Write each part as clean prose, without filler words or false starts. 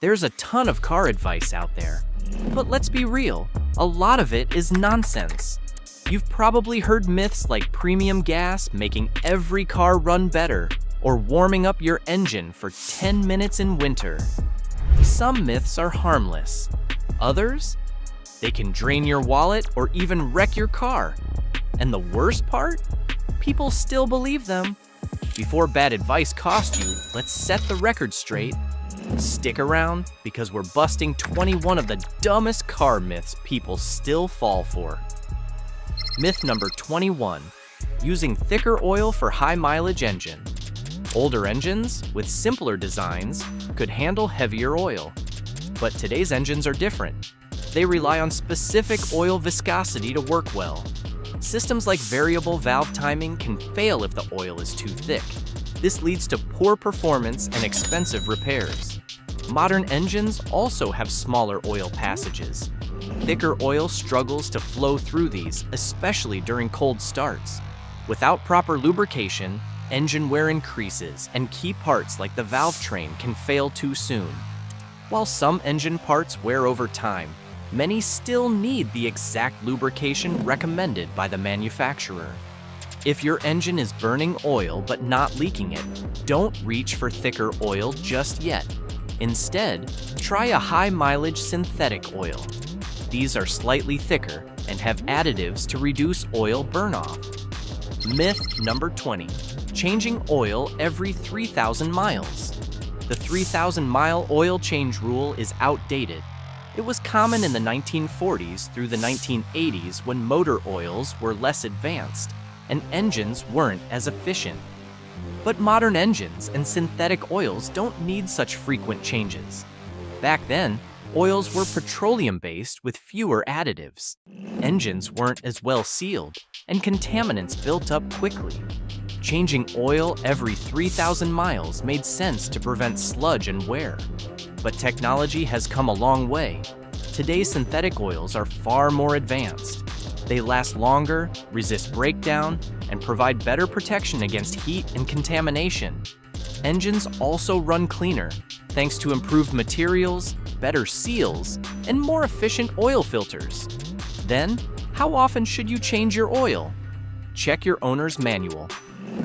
There's a ton of car advice out there, but let's be real, a lot of it is nonsense. You've probably heard myths like premium gas making every car run better, or warming up your engine for 10 minutes in winter. Some myths are harmless. Others? They can drain your wallet or even wreck your car. And the worst part? People still believe them. Before bad advice costs you, let's set the record straight. Stick around, because we're busting 21 of the dumbest car myths people still fall for. Myth number 21, using thicker oil for high mileage engine. Older engines, with simpler designs, could handle heavier oil. But today's engines are different. They rely on specific oil viscosity to work well. Systems like variable valve timing can fail if the oil is too thick. This leads to poor performance and expensive repairs. Modern engines also have smaller oil passages. Thicker oil struggles to flow through these, especially during cold starts. Without proper lubrication, engine wear increases, and key parts like the valve train can fail too soon. While some engine parts wear over time, many still need the exact lubrication recommended by the manufacturer. If your engine is burning oil but not leaking it, don't reach for thicker oil just yet. Instead, try a high-mileage synthetic oil. These are slightly thicker and have additives to reduce oil burn-off. Myth number 20, changing oil every 3,000 miles. The 3,000-mile oil change rule is outdated. It was common in the 1940s through the 1980s when motor oils were less advanced and engines weren't as efficient. But modern engines and synthetic oils don't need such frequent changes. Back then, oils were petroleum-based with fewer additives. Engines weren't as well sealed, and contaminants built up quickly. Changing oil every 3,000 miles made sense to prevent sludge and wear. But technology has come a long way. Today's synthetic oils are far more advanced. They last longer, resist breakdown, and provide better protection against heat and contamination. Engines also run cleaner, thanks to improved materials, better seals, and more efficient oil filters. Then, how often should you change your oil? Check your owner's manual.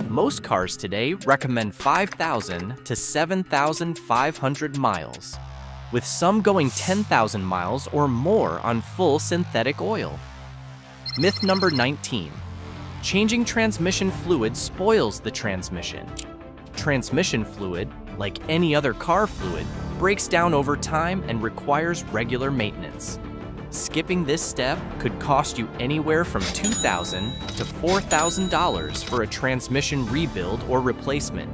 Most cars today recommend 5,000 to 7,500 miles, with some going 10,000 miles or more on full synthetic oil. Myth number 19, changing transmission fluid spoils the transmission. Transmission fluid, like any other car fluid, breaks down over time and requires regular maintenance. Skipping this step could cost you anywhere from $2,000 to $4,000 for a transmission rebuild or replacement.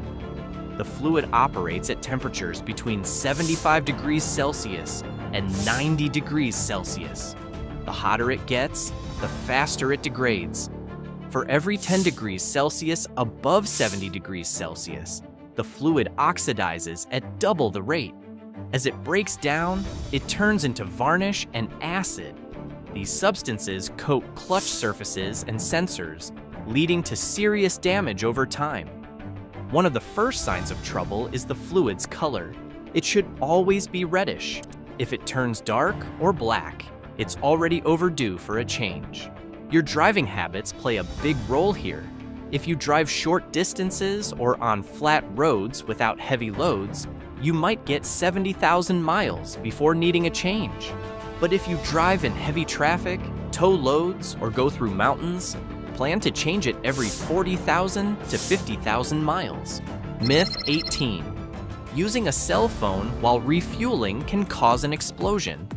The fluid operates at temperatures between 75 degrees Celsius and 90 degrees Celsius. The hotter it gets, the faster it degrades. For every 10 degrees Celsius above 70 degrees Celsius, the fluid oxidizes at double the rate. As it breaks down, it turns into varnish and acid. These substances coat clutch surfaces and sensors, leading to serious damage over time. One of the first signs of trouble is the fluid's color. It should always be reddish. If it turns dark or black, it's already overdue for a change. Your driving habits play a big role here. If you drive short distances or on flat roads without heavy loads, you might get 70,000 miles before needing a change. But if you drive in heavy traffic, tow loads, or go through mountains, plan to change it every 40,000 to 50,000 miles. Myth 18. Using a cell phone while refueling can cause an explosion.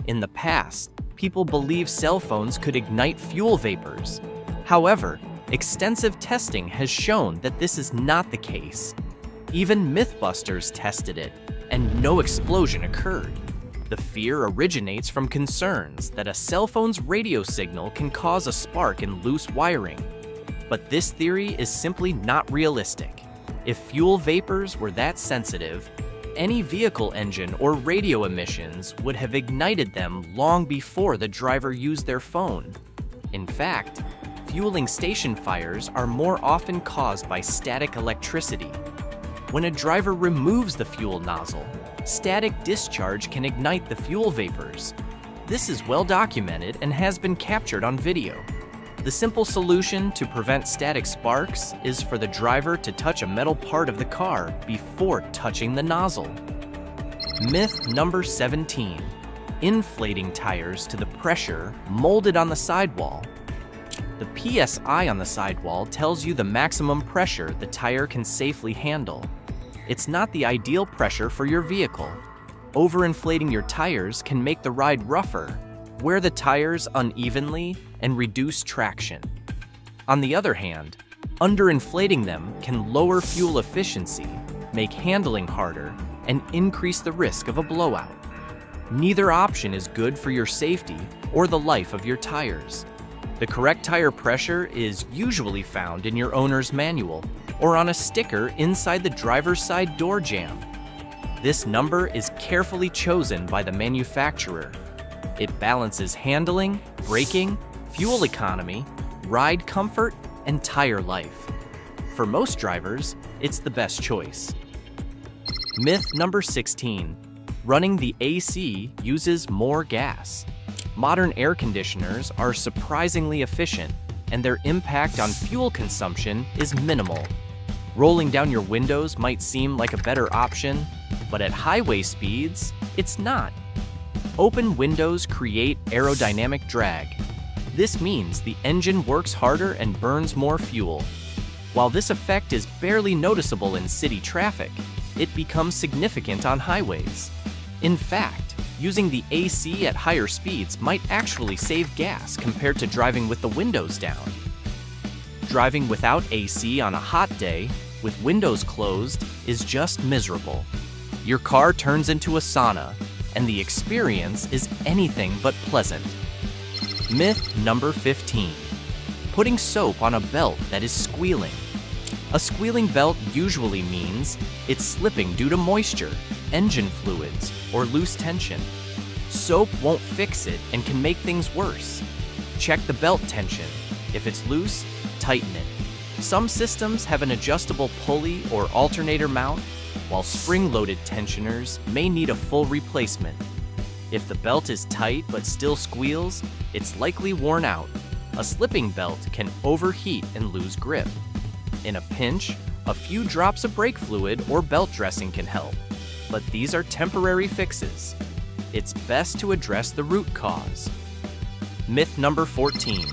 In the past, people believed cell phones could ignite fuel vapors. However, extensive testing has shown that this is not the case. Even Mythbusters tested it, and no explosion occurred. The fear originates from concerns that a cell phone's radio signal can cause a spark in loose wiring. But this theory is simply not realistic. If fuel vapors were that sensitive, any vehicle engine or radio emissions would have ignited them long before the driver used their phone. In fact, fueling station fires are more often caused by static electricity. When a driver removes the fuel nozzle, static discharge can ignite the fuel vapors. This is well documented and has been captured on video. The simple solution to prevent static sparks is for the driver to touch a metal part of the car before touching the nozzle. Myth number 17. Inflating tires to the pressure molded on the sidewall. The PSI on the sidewall tells you the maximum pressure the tire can safely handle. It's not the ideal pressure for your vehicle. Overinflating your tires can make the ride rougher, wear the tires unevenly, and reduce traction. On the other hand, underinflating them can lower fuel efficiency, make handling harder, and increase the risk of a blowout. Neither option is good for your safety or the life of your tires. The correct tire pressure is usually found in your owner's manual or on a sticker inside the driver's side door jamb. This number is carefully chosen by the manufacturer. It balances handling, braking, fuel economy, ride comfort, and tire life. For most drivers, it's the best choice. Myth number 16. Running the AC uses more gas. Modern air conditioners are surprisingly efficient, and their impact on fuel consumption is minimal. Rolling down your windows might seem like a better option, but at highway speeds, it's not. Open windows create aerodynamic drag. This means the engine works harder and burns more fuel. While this effect is barely noticeable in city traffic, it becomes significant on highways. In fact, using the AC at higher speeds might actually save gas compared to driving with the windows down. Driving without AC on a hot day, with windows closed, is just miserable. Your car turns into a sauna, and the experience is anything but pleasant. Myth number 15. Putting soap on a belt that is squealing. A squealing belt usually means it's slipping due to moisture, engine fluids, or loose tension. Soap won't fix it and can make things worse. Check the belt tension. If it's loose, tighten it. Some systems have an adjustable pulley or alternator mount, while spring-loaded tensioners may need a full replacement. If the belt is tight but still squeals, it's likely worn out. A slipping belt can overheat and lose grip. In a pinch, a few drops of brake fluid or belt dressing can help, but these are temporary fixes. It's best to address the root cause. Myth number 14.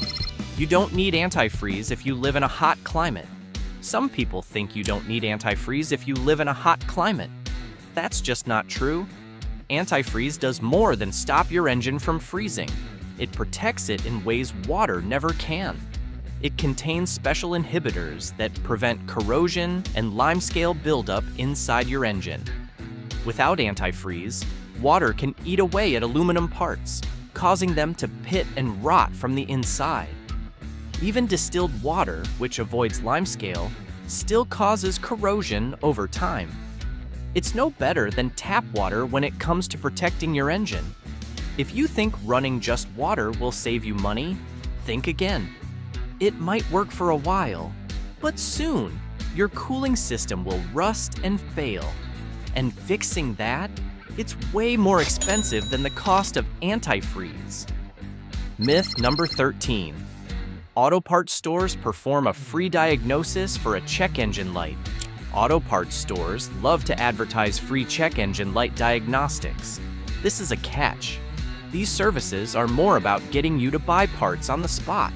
You don't need antifreeze if you live in a hot climate. Some people think you don't need antifreeze if you live in a hot climate. That's just not true. Antifreeze does more than stop your engine from freezing. It protects it in ways water never can. It contains special inhibitors that prevent corrosion and limescale buildup inside your engine. Without antifreeze, water can eat away at aluminum parts, causing them to pit and rot from the inside. Even distilled water, which avoids limescale, still causes corrosion over time. It's no better than tap water when it comes to protecting your engine. If you think running just water will save you money, think again. It might work for a while, but soon your cooling system will rust and fail. And fixing that, it's way more expensive than the cost of antifreeze. Myth number 13. Auto parts stores perform a free diagnosis for a check engine light. Auto parts stores love to advertise free check engine light diagnostics. This is a catch. These services are more about getting you to buy parts on the spot,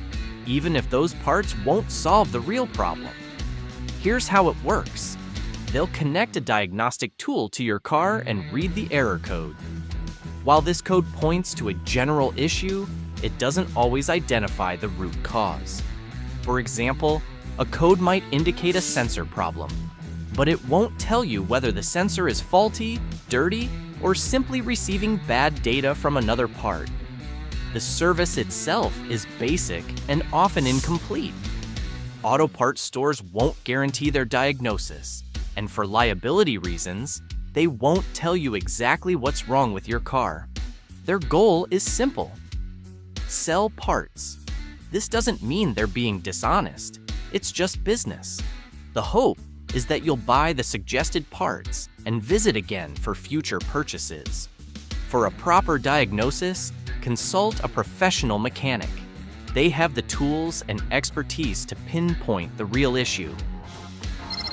even if those parts won't solve the real problem. Here's how it works. They'll connect a diagnostic tool to your car and read the error code. While this code points to a general issue, it doesn't always identify the root cause. For example, a code might indicate a sensor problem, but it won't tell you whether the sensor is faulty, dirty, or simply receiving bad data from another part. The service itself is basic and often incomplete. Auto parts stores won't guarantee their diagnosis, and for liability reasons, they won't tell you exactly what's wrong with your car. Their goal is simple: sell parts. This doesn't mean they're being dishonest. It's just business. The hope is that you'll buy the suggested parts and visit again for future purchases. For a proper diagnosis, consult a professional mechanic. They have the tools and expertise to pinpoint the real issue.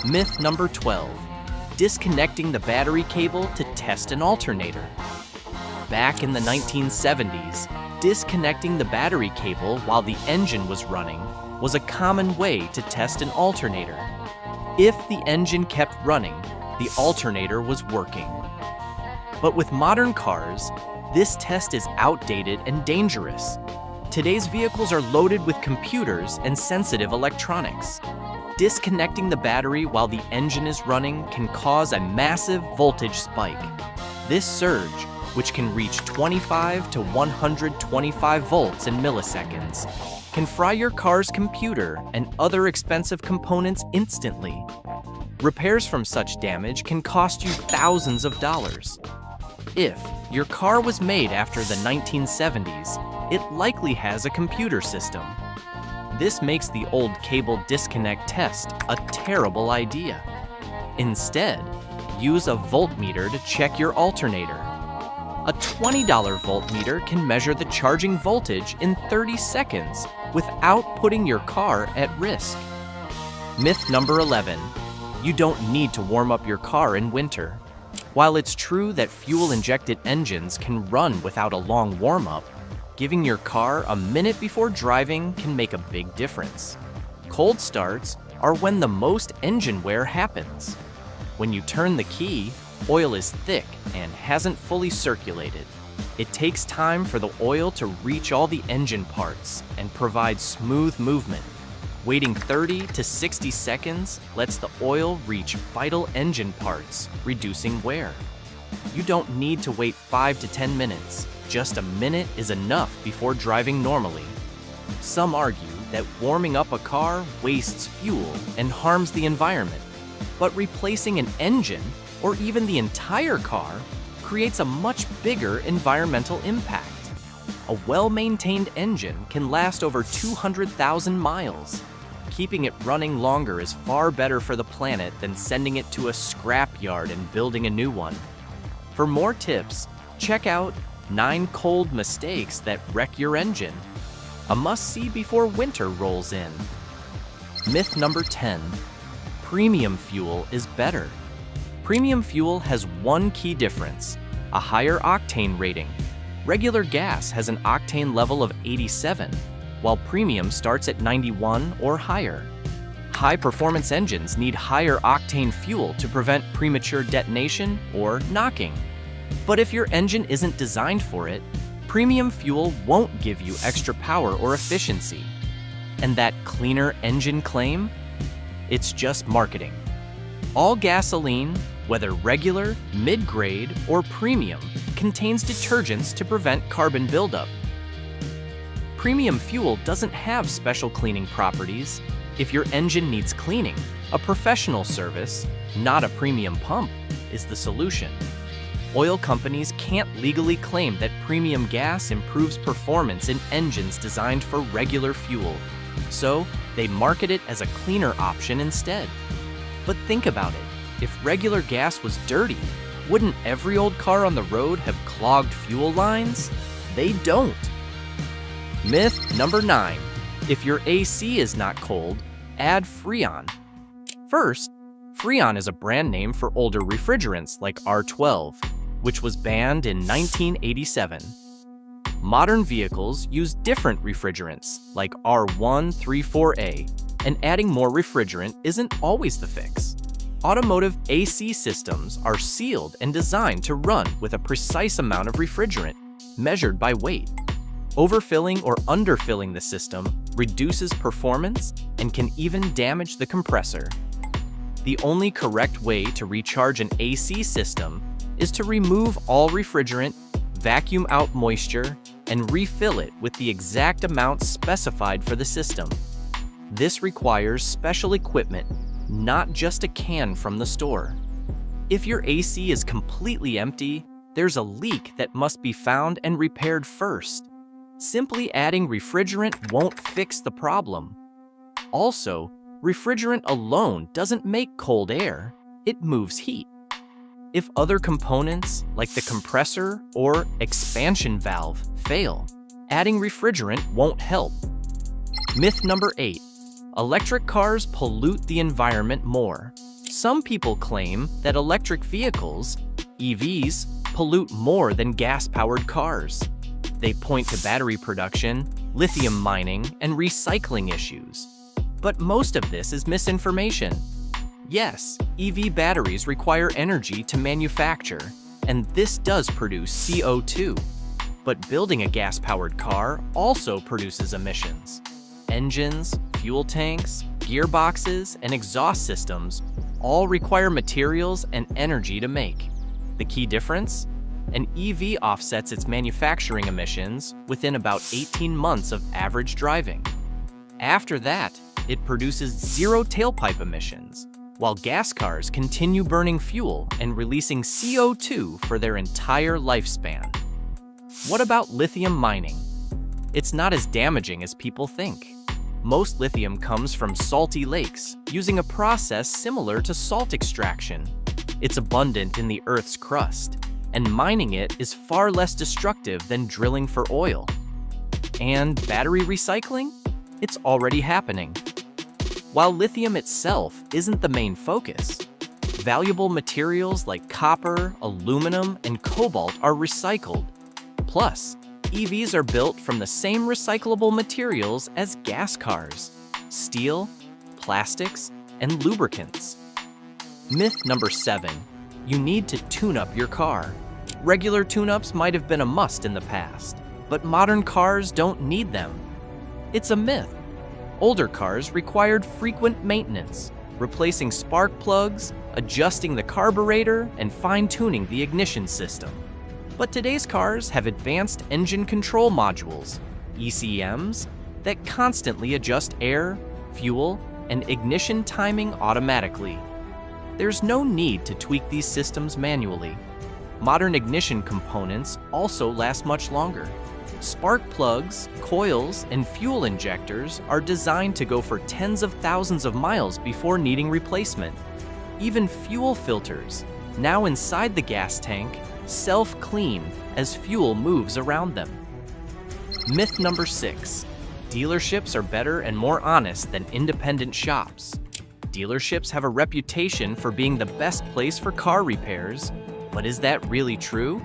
Myth number 12. Disconnecting the battery cable to test an alternator. Back in the 1970s, disconnecting the battery cable while the engine was running was a common way to test an alternator. If the engine kept running, the alternator was working. But with modern cars, this test is outdated and dangerous. Today's vehicles are loaded with computers and sensitive electronics. Disconnecting the battery while the engine is running can cause a massive voltage spike. This surge, which can reach 25 to 125 volts in milliseconds, can fry your car's computer and other expensive components instantly. Repairs from such damage can cost you thousands of dollars. If your car was made after the 1970s, it likely has a computer system. This makes the old cable disconnect test a terrible idea. Instead, use a voltmeter to check your alternator. A $20 voltmeter can measure the charging voltage in 30 seconds without putting your car at risk. Myth number 11. You don't need to warm up your car in winter. While it's true that fuel-injected engines can run without a long warm-up, giving your car a minute before driving can make a big difference. Cold starts are when the most engine wear happens. When you turn the key, oil is thick and hasn't fully circulated. It takes time for the oil to reach all the engine parts and provide smooth movement. Waiting 30 to 60 seconds lets the oil reach vital engine parts, reducing wear. You don't need to wait 5 to 10 minutes. Just a minute is enough before driving normally. Some argue that warming up a car wastes fuel and harms the environment, but replacing an engine or even the entire car creates a much bigger environmental impact. A well-maintained engine can last over 200,000 miles. Keeping it running longer is far better for the planet than sending it to a scrapyard and building a new one. For more tips, check out 9 cold mistakes that wreck your engine. A must-see before winter rolls in. Myth number 10. Premium fuel is better. Premium fuel has one key difference: a higher octane rating. Regular gas has an octane level of 87, while premium starts at 91 or higher. High-performance engines need higher octane fuel to prevent premature detonation or knocking. But if your engine isn't designed for it, premium fuel won't give you extra power or efficiency. And that cleaner engine claim? It's just marketing. All gasoline, whether regular, mid-grade, or premium, contains detergents to prevent carbon buildup. Premium fuel doesn't have special cleaning properties. If your engine needs cleaning, a professional service, not a premium pump, is the solution. Oil companies can't legally claim that premium gas improves performance in engines designed for regular fuel, so they market it as a cleaner option instead. But think about it. If regular gas was dirty, wouldn't every old car on the road have clogged fuel lines? They don't. Myth number 9. If your AC is not cold, add Freon. First, Freon is a brand name for older refrigerants like R12, which was banned in 1987. Modern vehicles use different refrigerants like R134A, and adding more refrigerant isn't always the fix. Automotive AC systems are sealed and designed to run with a precise amount of refrigerant, measured by weight. Overfilling or underfilling the system reduces performance and can even damage the compressor. The only correct way to recharge an AC system is to remove all refrigerant, vacuum out moisture, and refill it with the exact amount specified for the system. This requires special equipment, not just a can from the store. If your AC is completely empty, there's a leak that must be found and repaired first. Simply adding refrigerant won't fix the problem. Also, Refrigerant alone doesn't make cold air, it moves heat. If other components, like the compressor or expansion valve, fail, adding refrigerant won't help. Myth number 8. Electric cars pollute the environment more. Some people claim that electric vehicles, EVs, pollute more than gas-powered cars. They point to battery production, lithium mining, and recycling issues. But most of this is misinformation. Yes, EV batteries require energy to manufacture, and this does produce CO2. But building a gas-powered car also produces emissions. Engines, fuel tanks, gearboxes, and exhaust systems all require materials and energy to make. The key difference? An EV offsets its manufacturing emissions within about 18 months of average driving. After that, it produces zero tailpipe emissions, while gas cars continue burning fuel and releasing CO2 for their entire lifespan. What about lithium mining? It's not as damaging as people think. Most lithium comes from salty lakes, using a process similar to salt extraction. It's abundant in the Earth's crust, and mining it is far less destructive than drilling for oil. And battery recycling? It's already happening. While lithium itself isn't the main focus, valuable materials like copper, aluminum, and cobalt are recycled. Plus, EVs are built from the same recyclable materials as gas cars: steel, plastics, and lubricants. Myth number 7. You need to tune up your car. Regular tune-ups might have been a must in the past, but modern cars don't need them. It's a myth. Older cars required frequent maintenance, replacing spark plugs, adjusting the carburetor, and fine-tuning the ignition system. But today's cars have advanced engine control modules, ECMs, that constantly adjust air, fuel, and ignition timing automatically. There's no need to tweak these systems manually. Modern ignition components also last much longer. Spark plugs, coils, and fuel injectors are designed to go for tens of thousands of miles before needing replacement. Even fuel filters, now inside the gas tank, self-clean as fuel moves around them. Myth number 6. Dealerships are better and more honest than independent shops. Dealerships have a reputation for being the best place for car repairs, but is that really true?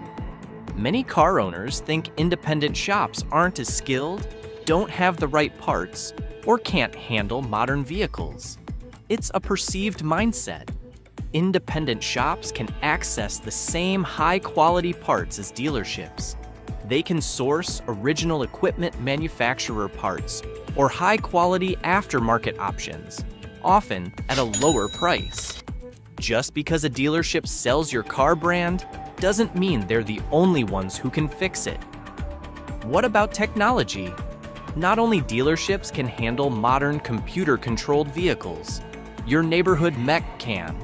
Many car owners think independent shops aren't as skilled, don't have the right parts, or can't handle modern vehicles. It's a perceived mindset. Independent shops can access the same high-quality parts as dealerships. They can source original equipment manufacturer parts or high-quality aftermarket options, often at a lower price. Just because a dealership sells your car brand doesn't mean they're the only ones who can fix it. What about technology? Not only dealerships can handle modern computer-controlled vehicles, your neighborhood mech can.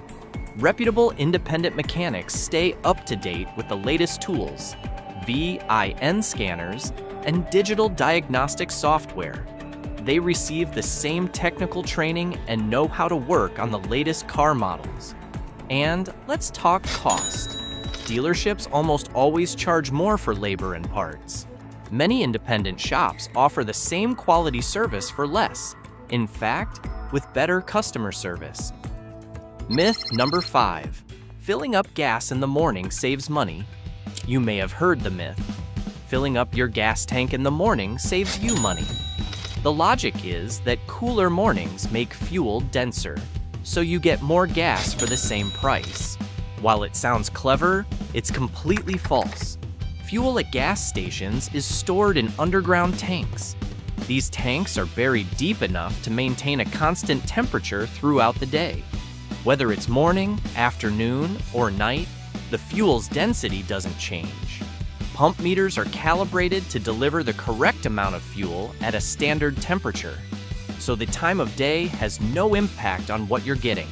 Reputable independent mechanics stay up to date with the latest tools, VIN scanners, and digital diagnostic software. They receive the same technical training and know how to work on the latest car models. And let's talk cost. Dealerships almost always charge more for labor and parts. Many independent shops offer the same quality service for less, in fact, with better customer service. Myth number 5. Filling up gas in the morning saves money. You may have heard the myth. Filling up your gas tank in the morning saves you money. The logic is that cooler mornings make fuel denser, so you get more gas for the same price. While it sounds clever, it's completely false. Fuel at gas stations is stored in underground tanks. These tanks are buried deep enough to maintain a constant temperature throughout the day. Whether it's morning, afternoon, or night, the fuel's density doesn't change. Pump meters are calibrated to deliver the correct amount of fuel at a standard temperature, so the time of day has no impact on what you're getting.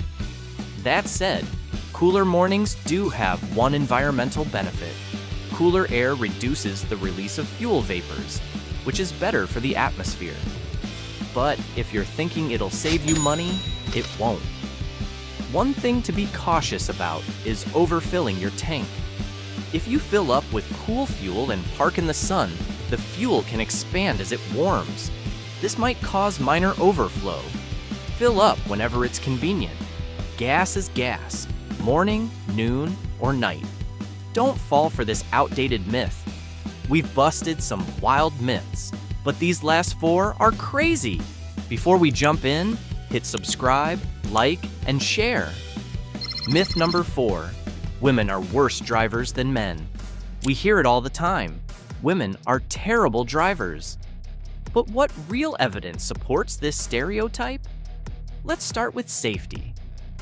That said, cooler mornings do have one environmental benefit. Cooler air reduces the release of fuel vapors, which is better for the atmosphere. But if you're thinking it'll save you money, it won't. One thing to be cautious about is overfilling your tank. If you fill up with cool fuel and park in the sun, the fuel can expand as it warms. This might cause minor overflow. Fill up whenever it's convenient. Gas is gas, morning, noon, or night. Don't fall for this outdated myth. We've busted some wild myths, but these last 4 are crazy. Before we jump in, hit subscribe, like, and share. Myth number 4. Women are worse drivers than men. We hear it all the time. Women are terrible drivers. But what real evidence supports this stereotype? Let's start with safety.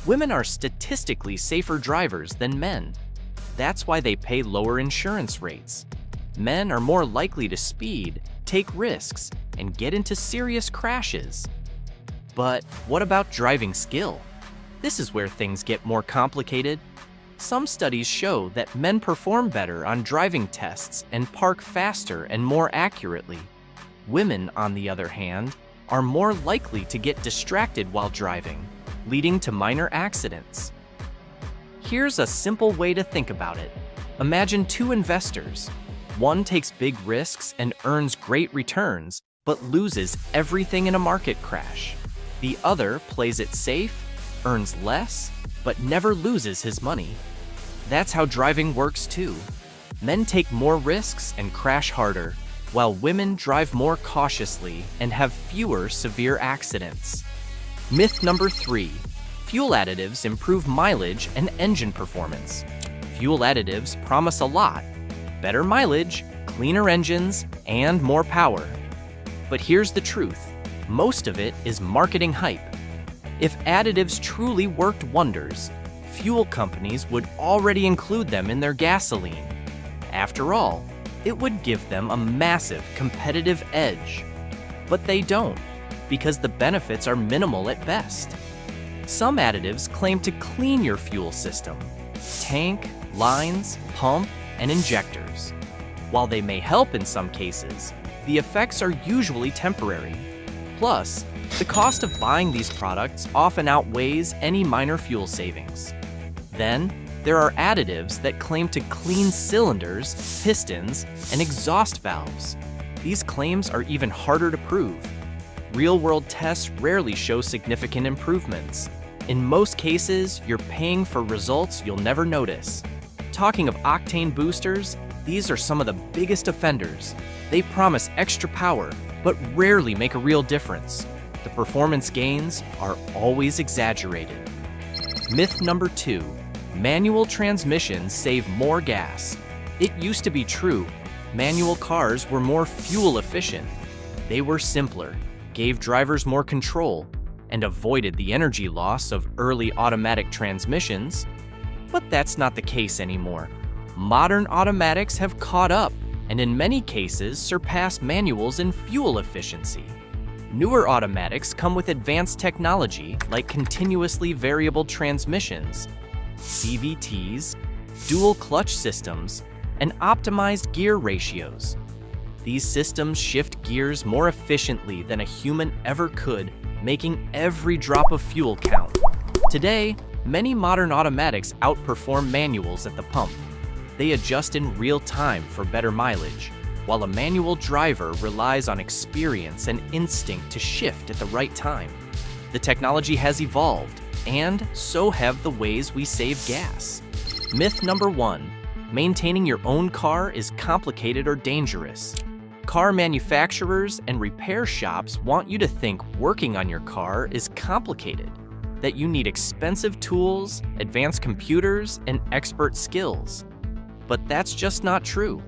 Women are statistically safer drivers than men. That's why they pay lower insurance rates. Men are more likely to speed, take risks, and get into serious crashes. But what about driving skill? This is where things get more complicated. Some studies show that men perform better on driving tests and park faster and more accurately. Women, on the other hand, are more likely to get distracted while driving, leading to minor accidents. Here's a simple way to think about it. Imagine 2 investors. One takes big risks and earns great returns, but loses everything in a market crash. The other plays it safe, earns less, but never loses his money. That's how driving works too. Men take more risks and crash harder, while women drive more cautiously and have fewer severe accidents. Myth number 3. Fuel additives improve mileage and engine performance. Fuel additives promise a lot: better mileage, cleaner engines, and more power. But here's the truth. Most of it is marketing hype. If additives truly worked wonders, fuel companies would already include them in their gasoline. After all, it would give them a massive competitive edge. But they don't, because the benefits are minimal at best. Some additives claim to clean your fuel system: tank, lines, pump, and injectors. While they may help in some cases, the effects are usually temporary. Plus, the cost of buying these products often outweighs any minor fuel savings. Then, there are additives that claim to clean cylinders, pistons, and exhaust valves. These claims are even harder to prove. Real-world tests rarely show significant improvements. In most cases, you're paying for results you'll never notice. Talking of octane boosters, these are some of the biggest offenders. They promise extra power, but rarely make a real difference. The performance gains are always exaggerated. Myth number 2. Manual transmissions save more gas. It used to be true. Manual cars were more fuel efficient. They were simpler, gave drivers more control, and avoided the energy loss of early automatic transmissions. But that's not the case anymore. Modern automatics have caught up, and in many cases surpass manuals in fuel efficiency. Newer automatics come with advanced technology like continuously variable transmissions, CVTs, dual clutch systems, and optimized gear ratios. These systems shift gears more efficiently than a human ever could, making every drop of fuel count. Today, many modern automatics outperform manuals at the pump. They adjust in real time for better mileage, while a manual driver relies on experience and instinct to shift at the right time. The technology has evolved, and so have the ways we save gas. Myth number 1. Maintaining your own car is complicated or dangerous. Car manufacturers and repair shops want you to think working on your car is complicated, that you need expensive tools, advanced computers, and expert skills. But that's just not true.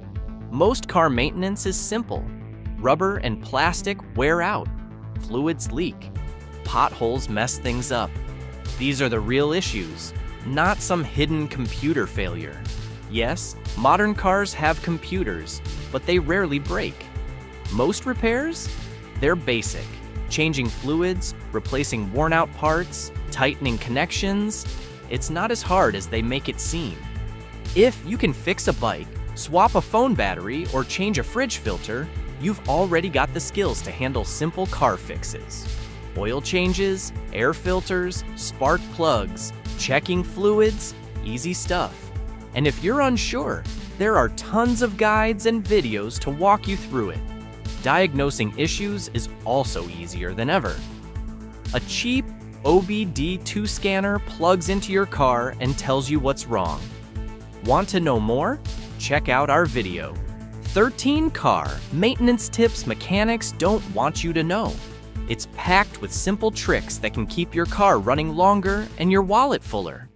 Most car maintenance is simple. Rubber and plastic wear out. Fluids leak. Potholes mess things up. These are the real issues, not some hidden computer failure. Yes, modern cars have computers, but they rarely break. Most repairs? They're basic. Changing fluids, replacing worn-out parts, tightening connections. It's not as hard as they make it seem. If you can fix a bike, swap a phone battery, or change a fridge filter, you've already got the skills to handle simple car fixes. Oil changes, air filters, spark plugs, checking fluids, easy stuff. And if you're unsure, there are tons of guides and videos to walk you through it. Diagnosing issues is also easier than ever. A cheap OBD2 scanner plugs into your car and tells you what's wrong. Want to know more? Check out our video. 13 car maintenance tips mechanics don't want you to know. It's packed with simple tricks that can keep your car running longer and your wallet fuller.